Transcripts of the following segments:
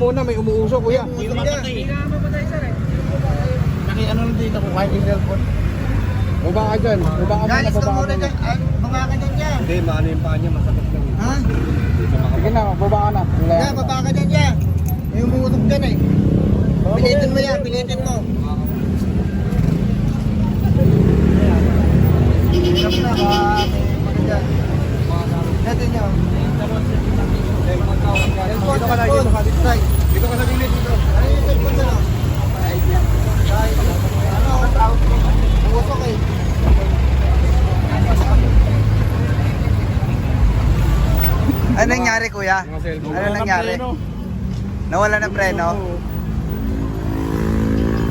muna, may umuusok kuya. Yung mamatay. Hindi nga mamatay sir eh. Naki ano lang dito ko kahit yung cellphone. Baba ka dyan. Baba ka muna, Galis ka baba ka muna muna. dyan. Baba ka dyan dyan. Hindi, maano yung paa niya, masakit lang. Ha? Sige na, baba ka na. Yan, baba ka dyan dyan. May umuutok dyan eh. Pilitin mo yan, pilitin mo. Hirap na ka. Maganda. Dito nyo. Dito ka na, dito ka, dito ka. Dito ka sa gilid, dito. Ano yung cellphone mo? Ano? Umuusok eh. Ano nangyari kuya? Mga cellphone. Ano nangyari? Nawala ng preno?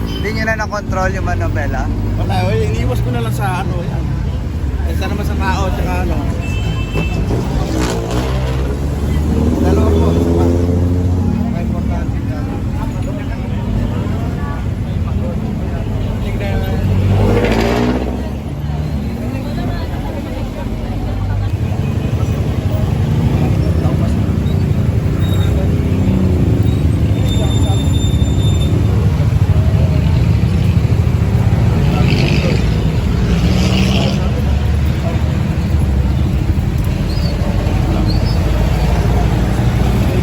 Hindi nyo na na-control yung manobela? Wala, iniwas ko na lang sa ano yan. Kaysa naman sa tao, tsaka ano.